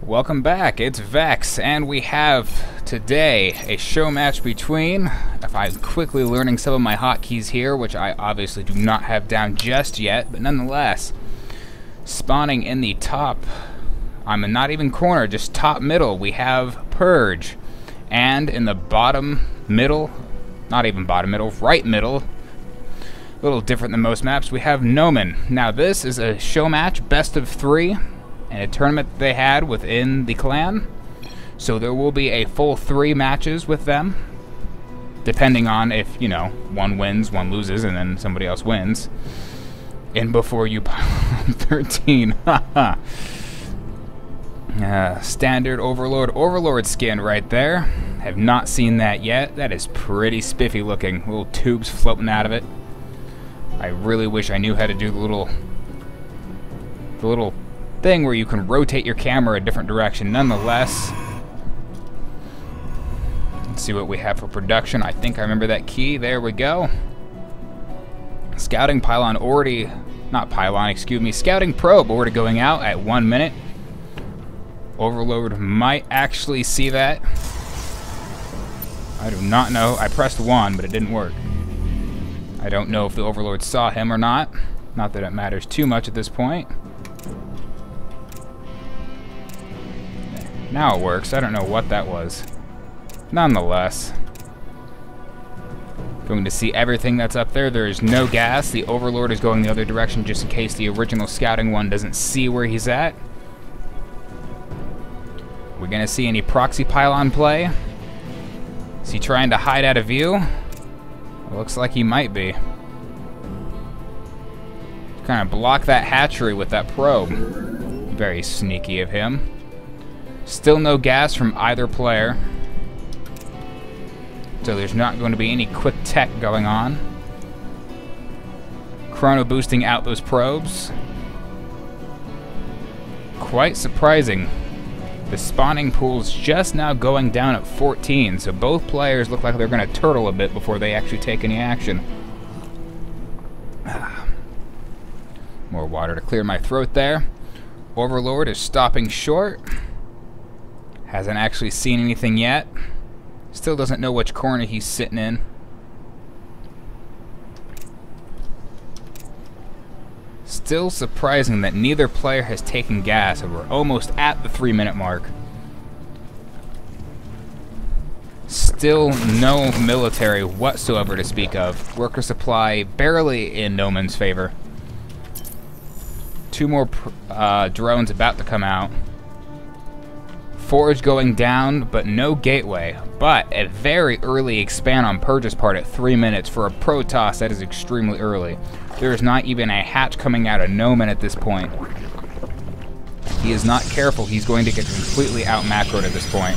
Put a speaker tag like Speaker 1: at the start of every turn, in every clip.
Speaker 1: Welcome back, it's Vex, and we have today a show match between, if I'm quickly learning some of my hotkeys here, which I obviously do not have down just yet, but nonetheless, spawning in the top, I'm not even corner, just top middle, we have Purge, and in the bottom middle, not even bottom middle, right middle, a little different than most maps, we have Noman. Now this is a show match, best of 3, and a tournament that they had within the clan. So there will be a full 3 matches with them, depending on if, you know, one wins, one loses, and then somebody else wins. And before you pile on 13, haha. Standard Overlord skin right there. Have not seen that yet. That is pretty spiffy looking. Little tubes floating out of it. I really wish I knew how to do the little thing where you can rotate your camera a different direction. Nonetheless, let's see what we have for production. I think I remember that key. There we go. Scouting pylon already, not pylon, excuse me, scouting probe already going out at 1 minute. Overlord might actually see that. I do not know. I pressed 1, but it didn't work. I don't know if the Overlord saw him or not. Not that it matters too much at this point. Now it works. I don't know what that was. Nonetheless, going to see everything that's up there. There is no gas. The Overlord is going the other direction just in case the original scouting one doesn't see where he's at. We're going to see any proxy pylon play. Is he trying to hide out of view? It looks like he might be. Kind of block that hatchery with that probe. Very sneaky of him. Still no gas from either player. So there's not going to be any quick tech going on. Chrono boosting out those probes. Quite surprising. The spawning pool's just now going down at 14, so both players look like they're going to turtle a bit before they actually take any action. More water to clear my throat there. Overlord is stopping short. Hasn't actually seen anything yet. Still doesn't know which corner he's sitting in. Still surprising that neither player has taken gas, and we're almost at the 3-minute mark. Still no military whatsoever to speak of. Worker supply barely in Noman's favor. 2 more drones about to come out. Forge going down, but no gateway. But a very early expand on Purge's part at 3 minutes for a Protoss. That is extremely early. There is not even a hatch coming out of Noman at this point. He is not careful. He's going to get completely out macroed at this point.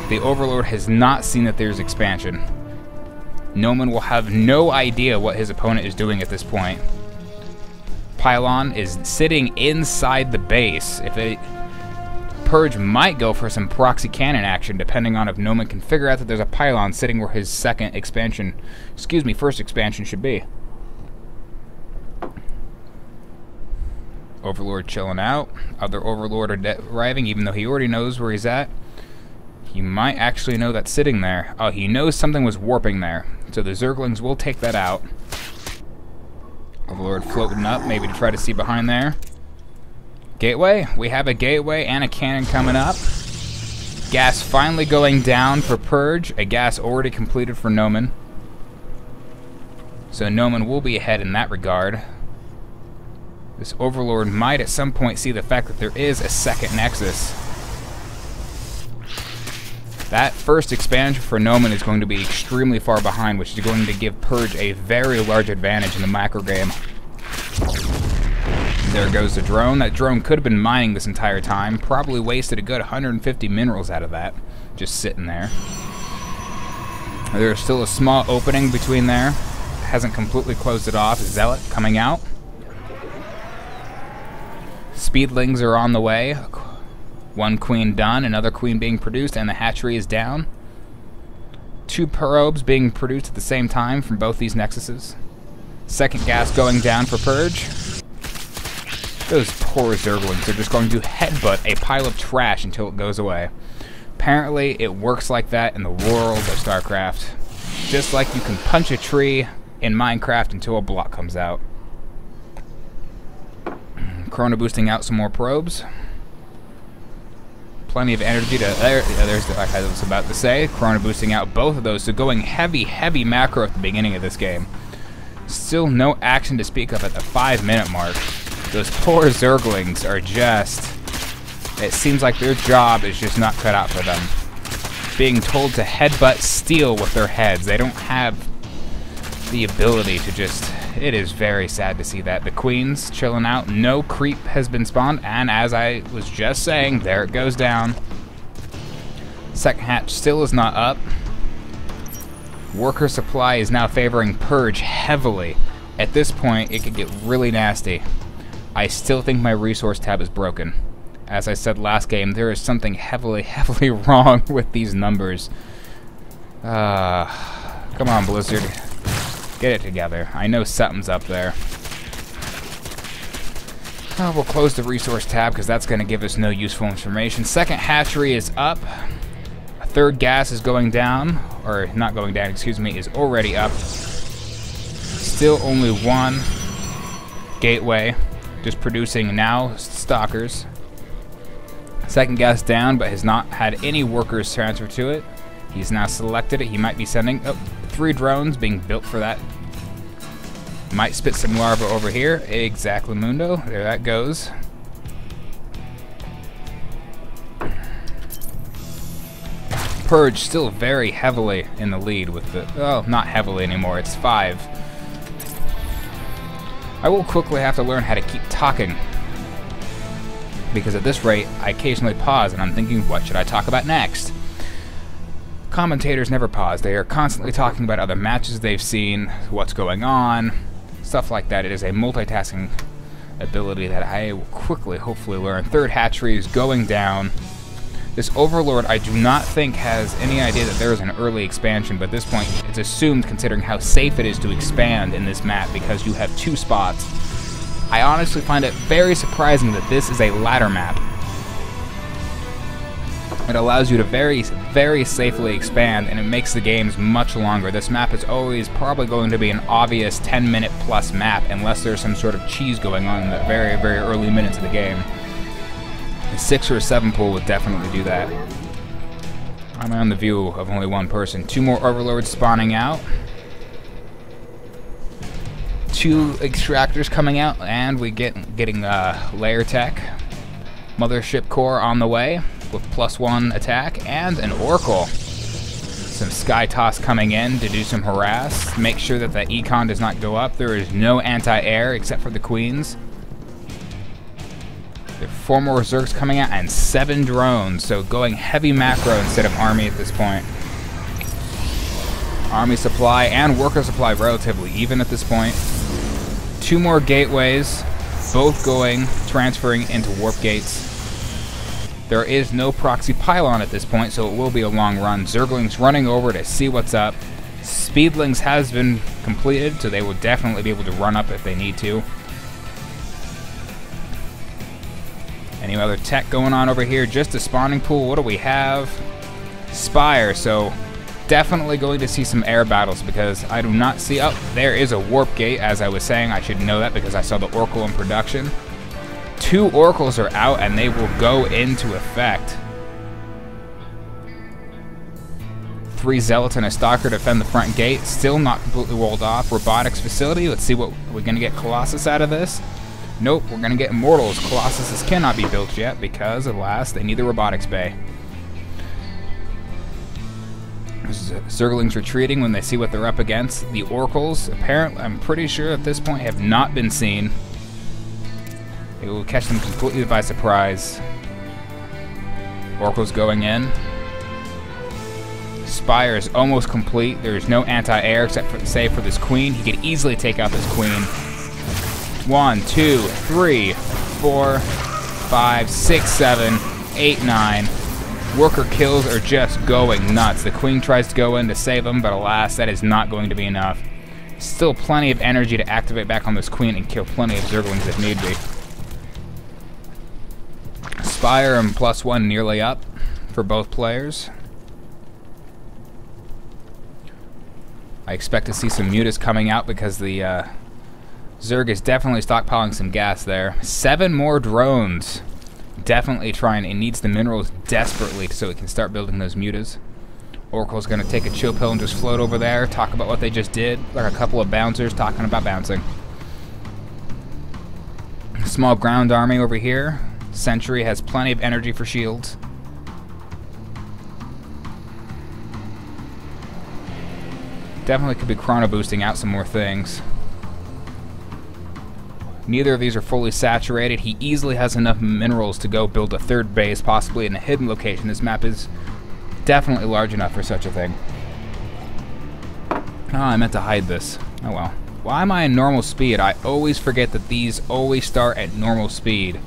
Speaker 1: The Overlord has not seen that there's expansion. Noman will have no idea what his opponent is doing at this point. Pylon is sitting inside the base. Purge might go for some proxy cannon action, depending on if Noman can figure out that there's a pylon sitting where his first expansion should be. Overlord chilling out. Other Overlord arriving, even though he already knows where he's at. He might actually know that's sitting there. Oh, he knows something was warping there. So the Zerglings will take that out. Overlord floating up, maybe to try to see behind there. Gateway? We have a gateway and a cannon coming up. Gas finally going down for Purge. A gas already completed for Noman. So Noman will be ahead in that regard. This Overlord might at some point see the fact that there is a second Nexus. That first expansion for Noman is going to be extremely far behind, which is going to give Purge a very large advantage in the macro game. There goes the drone. That drone could have been mining this entire time. Probably wasted a good 150 minerals out of that. Just sitting there. There's still a small opening between there. Hasn't completely closed it off. Zealot coming out. Speedlings are on the way. 1 queen done, another queen being produced, and the hatchery is down. 2 probes being produced at the same time from both these nexuses. Second gas going down for Purge. Those poor Zerglings are just going to headbutt a pile of trash until it goes away. Apparently, it works like that in the world of Starcraft. Just like you can punch a tree in Minecraft until a block comes out. Chrono boosting out some more probes. Plenty of energy to... there's like I was about to say. Chrono boosting out both of those, so going heavy, heavy macro at the beginning of this game. Still no action to speak of at the 5-minute mark. Those poor Zerglings are just... It seems like their job is just not cut out for them. Being told to headbutt steel with their heads. They don't have the ability to just... It is very sad to see that. The Queen's chilling out. No creep has been spawned. And as I was just saying, there it goes down. Second hatch still is not up. Worker supply is now favoring Purge heavily. At this point, it could get really nasty. I still think my resource tab is broken. As I said last game, there is something heavily, heavily wrong with these numbers. Come on, Blizzard. Get it together. I know something's up there. We'll close the resource tab because that's going to give us no useful information. Second hatchery is up. A third gas is going down. Or not going down, excuse me, is already up. Still only one gateway. Just producing now stalkers. Second gas down, but has not had any workers transfer to it. He's now selected it. He might be sending 3 drones being built for that. Might spit some larvae over here. Exactly, Mundo. There that goes. Purge still very heavily in the lead with the... Oh, not heavily anymore. It's 5. I will quickly have to learn how to keep talking. Because at this rate, I occasionally pause and I'm thinking, what should I talk about next? Commentators never pause. They are constantly talking about other matches they've seen, what's going on, stuff like that. It is a multitasking ability that I will quickly, hopefully, learn. Third hatchery is going down. This Overlord, I do not think has any idea that there is an early expansion, but at this point, it's assumed considering how safe it is to expand in this map because you have 2 spots. I honestly find it very surprising that this is a ladder map. It allows you to very, very safely expand, and it makes the games much longer. This map is always probably going to be an obvious 10-minute plus map, unless there's some sort of cheese going on in the very, very early minutes of the game. A 6 or a 7 pool would definitely do that. I'm on the view of only one person. 2 more Overlords spawning out. 2 extractors coming out, and we getting layer tech. Mothership core on the way with +1 attack, and an Oracle. Some Sky Toss coming in to do some harass. Make sure that the econ does not go up. There is no anti-air except for the Queens. There are 4 more Zergs coming out and 7 drones, so going heavy macro instead of army at this point. Army supply and worker supply relatively even at this point. 2 more gateways, both transferring into warp gates. There is no proxy pylon at this point, so it will be a long run. Zerglings running over to see what's up. Speedlings has been completed, so they will definitely be able to run up if they need to. Any other tech going on over here? Just a spawning pool. What do we have? Spire, so definitely going to see some air battles because I do not see... Oh, there is a warp gate, as I was saying. I should know that because I saw the Oracle in production. 2 Oracles are out, and they will go into effect. 3 Zealots and a Stalker defend the front gate. Still not completely walled off. Robotics facility. Let's see what we're going to get. Colossus out of this. Nope, we're going to get Immortals. Colossuses cannot be built yet because, alas, they need the robotics bay. Zerglings retreating when they see what they're up against. The Oracles, apparently, I'm pretty sure at this point, have not been seen. It will catch them completely by surprise. Oracle's going in. Spire is almost complete. There is no anti-air except for, save for this Queen. He could easily take out this Queen. 1, 2, 3, 4, 5, 6, 7, 8, 9. Worker kills are just going nuts. The Queen tries to go in to save him, but alas, that is not going to be enough. Still plenty of energy to activate back on this Queen and kill plenty of Zerglings if need be. Spire and +1 nearly up for both players. I expect to see some mutas coming out because the Zerg is definitely stockpiling some gas there. 7 more drones. Definitely trying. It needs the minerals desperately so it can start building those mutas. Oracle's going to take a chill pill and just float over there, talk about what they just did, like a couple of bouncers talking about bouncing. Small ground army over here. Sentry has plenty of energy for shields. Definitely could be chrono boosting out some more things. Neither of these are fully saturated. He easily has enough minerals to go build a third base, possibly in a hidden location. This map is definitely large enough for such a thing. Oh, I meant to hide this. Oh well. Why am I in normal speed? I always forget that these always start at normal speed.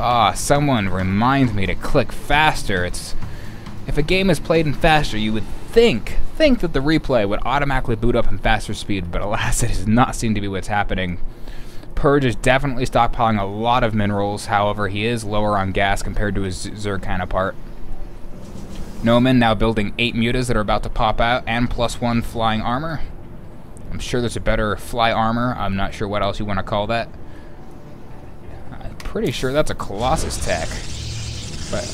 Speaker 1: Ah, someone remind me to click faster. If a game is played in faster, you would think that the replay would automatically boot up in faster speed, but alas, it does not seem to be what's happening. Purge is definitely stockpiling a lot of minerals, however, he is lower on gas compared to his Zerg counterpart. Noman now building 8 mutas that are about to pop out, and +1 flying armor. I'm sure there's a better fly armor, I'm not sure what else you want to call that. I'm pretty sure that's a Colossus tech. But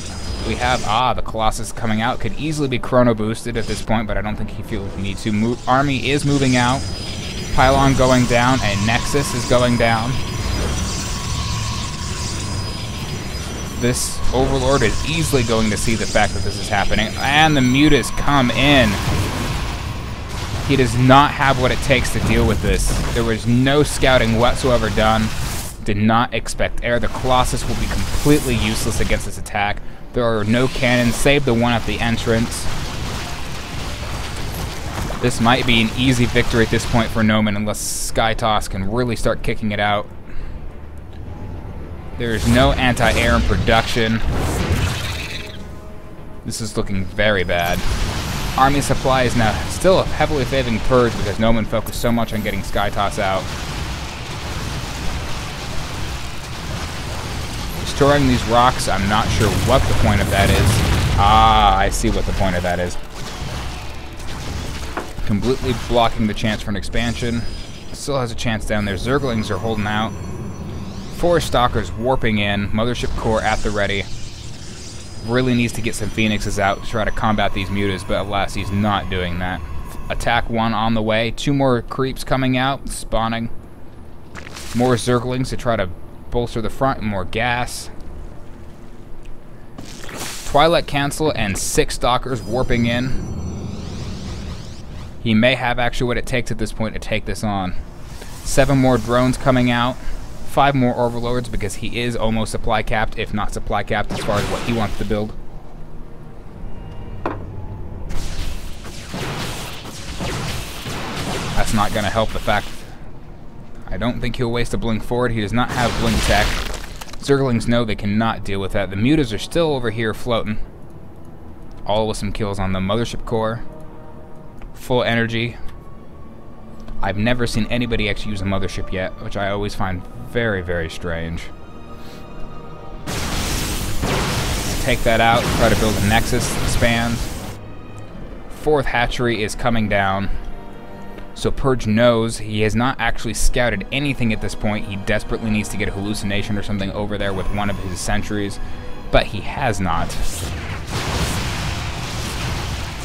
Speaker 1: we have, the Colossus coming out, could easily be chrono boosted at this point, but I don't think he feels he needs to. Army is moving out. Pylon going down, and Nexus is going down. This Overlord is easily going to see the fact that this is happening, and the mutas come in. He does not have what it takes to deal with this. There was no scouting whatsoever done. Did not expect air. The Colossus will be completely useless against this attack. There are no cannons, save the one at the entrance. This might be an easy victory at this point for Noman unless Skytoss can really start kicking it out. There's no anti-air in production. This is looking very bad. Army supply is now still heavily favoring Purge because Noman focused so much on getting Skytoss out. Destroying these rocks, I'm not sure what the point of that is. Ah, I see what the point of that is. Completely blocking the chance for an expansion. Still has a chance down there. Zerglings are holding out. 4 Stalkers warping in. Mothership Core at the ready. Really needs to get some Phoenixes out to try to combat these mutas, but alas, he's not doing that. Attack 1 on the way. 2 more creeps coming out, spawning. More Zerglings to try to bolster the front and more gas. Twilight Cancel and 6 Stalkers warping in. He may have actually what it takes at this point to take this on. 7 more drones coming out. 5 more Overlords because he is almost supply capped, if not supply capped as far as what he wants to build. That's not going to help the fact. I don't think he'll waste a blink forward. He does not have blink tech. Zerglings know they cannot deal with that. The mutas are still over here floating. All with some kills on the Mothership Core. Full energy. I've never seen anybody actually use a mothership yet, which I always find very, very strange. Take that out, try to build a Nexus, expand. 4th hatchery is coming down. So Purge knows he has not actually scouted anything at this point. He desperately needs to get a hallucination or something over there with one of his sentries, but he has not.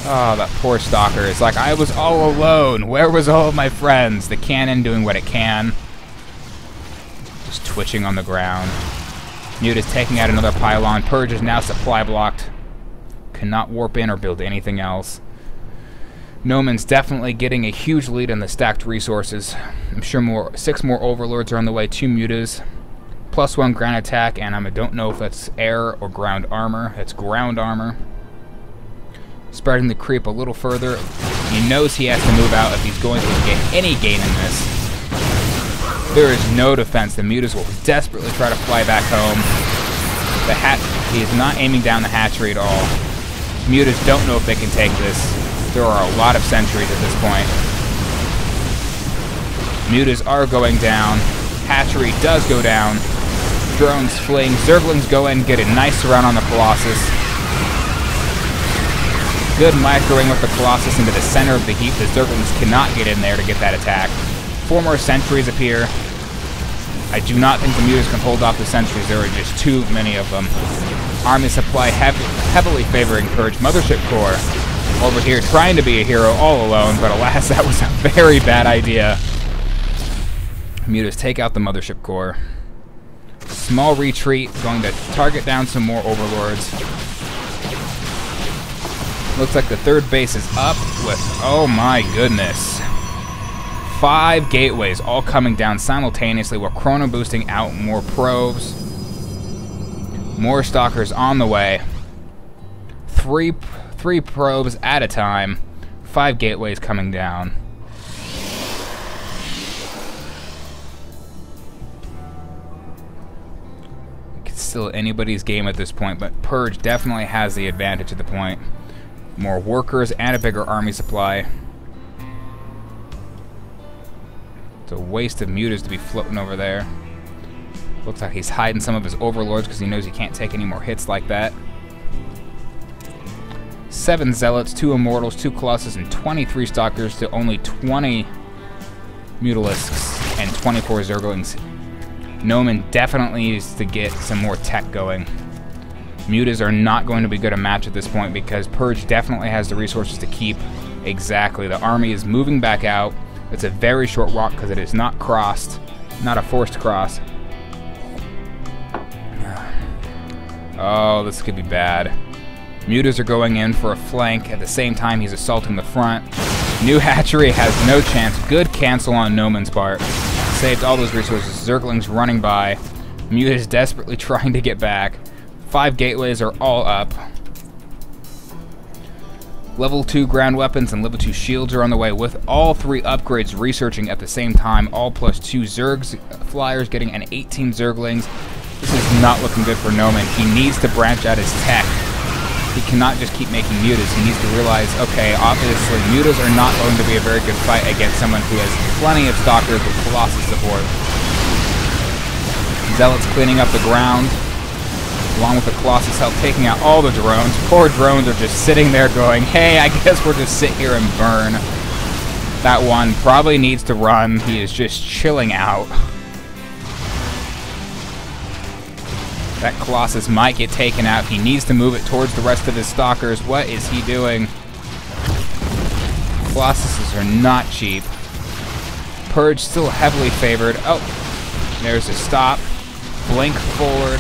Speaker 1: Oh, that poor Stalker. It's like, I was all alone. Where was all of my friends? The cannon doing what it can. Just twitching on the ground. Mute is taking out another pylon. Purge is now supply blocked. Cannot warp in or build anything else. Noman's definitely getting a huge lead on the stacked resources. I'm sure 6 more Overlords are on the way, 2 mutas. +1 ground attack, and I don't know if that's air or ground armor. It's ground armor. Spreading the creep a little further. He knows he has to move out if he's going to get any gain in this. There is no defense. The mutas will desperately try to fly back home. He is not aiming down the hatchery at all. Mutas don't know if they can take this. There are a lot of sentries at this point. Mutas are going down. Hatchery does go down. drones fleeing. Zerglings go in, get a nice surround on the Colossus. Good microwing with the Colossus into the center of the heap. The Zerglings cannot get in there to get that attack. 4 more sentries appear. I do not think the Mutas can hold off the sentries. There are just too many of them. Army supply heavily favoring Purge. Mothership Core over here trying to be a hero all alone, but alas, that was a very bad idea. Mutas take out the Mothership Core. Small retreat, going to target down some more Overlords. Looks like the third base is up with, oh my goodness, 5 gateways all coming down simultaneously. We're chrono boosting out more probes. More stalkers on the way. Three probes at a time. 5 gateways coming down. It's still anybody's game at this point, but Purge definitely has the advantage at the point. More workers and a bigger army supply. It's a waste of Mutas to be floating over there. Looks like he's hiding some of his Overlords because he knows he can't take any more hits like that. 7 Zealots, 2 Immortals, 2 Colossus, and 23 Stalkers to only 20 Mutalisks and 24 Zerglings. Noman definitely needs to get some more tech going. Mutas are not going to be good a match at this point because Purge definitely has the resources to keep. Exactly. The army is moving back out. It's a very short walk because it is not crossed. Not a forced cross. Oh, this could be bad. Mutas are going in for a flank. At the same time, he's assaulting the front. New hatchery has no chance. Good cancel on Noman's part. Saved all those resources. Zerglings running by. Mutas desperately trying to get back. 5 gateways are all up. Level 2 ground weapons and level 2 shields are on the way with all 3 upgrades researching at the same time. All plus 2 Zergs flyers getting an 18 Zerglings. This is not looking good for Noman. He needs to branch out his tech. He cannot just keep making Mutas. He needs to realize, okay, obviously Mutas are not going to be a very good fight against someone who has plenty of Stalkers with Colossus support. Zealots cleaning up the ground, along with the Colossus help taking out all the drones. Poor drones are just sitting there going, hey, I guess we'll just sit here and burn. That one probably needs to run. He is just chilling out. That Colossus might get taken out. He needs to move it towards the rest of his Stalkers. What is he doing? Colossuses are not cheap. Purge still heavily favored. Oh, there's a stop. Blink forward.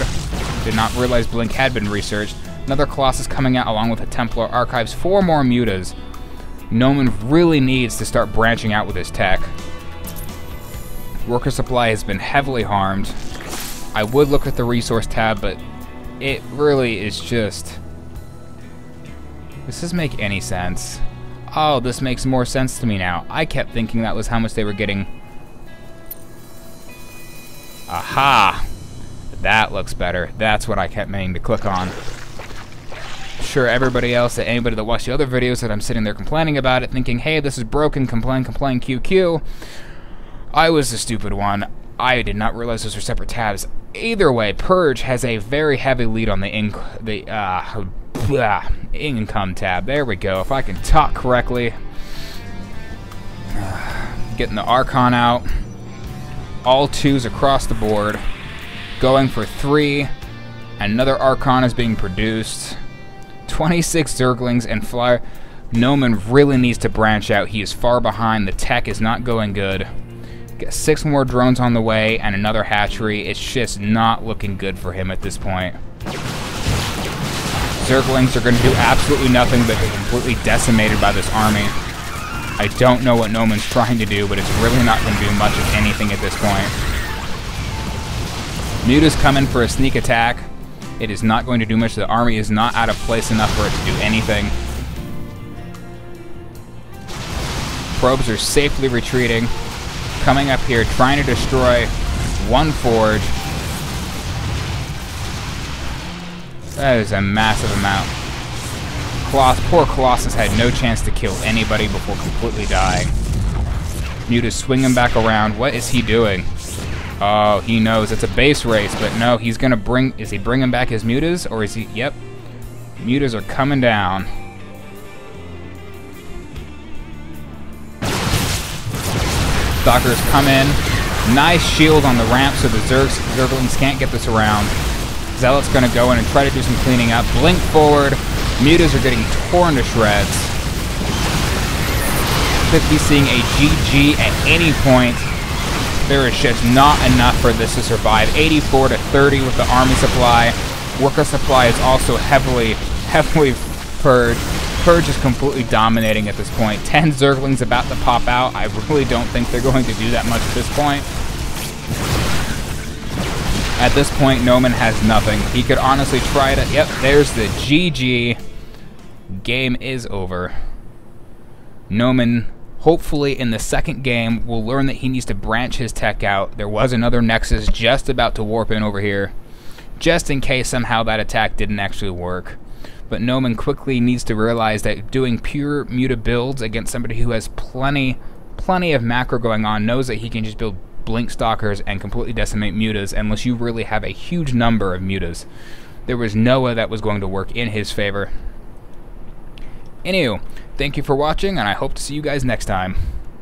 Speaker 1: Did not realize Blink had been researched. Another Colossus coming out along with a Templar Archives. 4 more Mutas. Noman really needs to start branching out with his tech. Worker supply has been heavily harmed. I would look at the resource tab, but it really is just... Does this make any sense? Oh, this makes more sense to me now. I kept thinking that was how much they were getting. Aha! That looks better. That's what I kept meaning to click on. Sure, everybody else, anybody that watched the other videos that I'm sitting there complaining about it, thinking, hey, this is broken, complain, QQ. I was the stupid one. I did not realize those were separate tabs. Either way, Purge has a very heavy lead on the income tab. There we go. If I can talk correctly. Getting the Archon out. All 2s across the board. Going for 3. Another Archon is being produced. 26 Zerglings and Flyer. Noman really needs to branch out. He is far behind. The tech is not going good. Got 6 more drones on the way and another hatchery. It's just not looking good for him at this point. Zerglings are going to do absolutely nothing but get completely decimated by this army. I don't know what Noman's trying to do, but it's really not going to do much of anything at this point. Muta's coming for a sneak attack. It is not going to do much. The army is not out of place enough for it to do anything. Probes are safely retreating. Coming up here, trying to destroy 1 forge. That is a massive amount. Poor Colossus had no chance to kill anybody before completely dying. Muta's swinging back around. What is he doing? Oh, he knows it's a base race, but no, he's gonna bring... Is he bringing back his mutas, or is he... Yep. Mutas are coming down. Stalkers come in. Nice shield on the ramp so the Zerglings can't get this around. Zealot's gonna go in and try to do some cleaning up. Blink forward. Mutas are getting torn to shreds. Could be seeing a GG at any point. There is just not enough for this to survive. 84 to 30 with the army supply. Worker supply is also heavily purged. Purge is completely dominating at this point. 10 Zerglings about to pop out. I really don't think they're going to do that much at this point. At this point, Noman has nothing. He could honestly try to... Yep, there's the GG. Game is over. Noman, hopefully in the second game, will learn that he needs to branch his tech out. There was another Nexus just about to warp in over here, just in case somehow that attack didn't actually work. But Noman quickly needs to realize that doing pure muta builds against somebody who has plenty of macro going on knows that he can just build blink stalkers and completely decimate mutas unless you really have a huge number of mutas. There was no way that was going to work in his favor. Anywho, thank you for watching, and I hope to see you guys next time.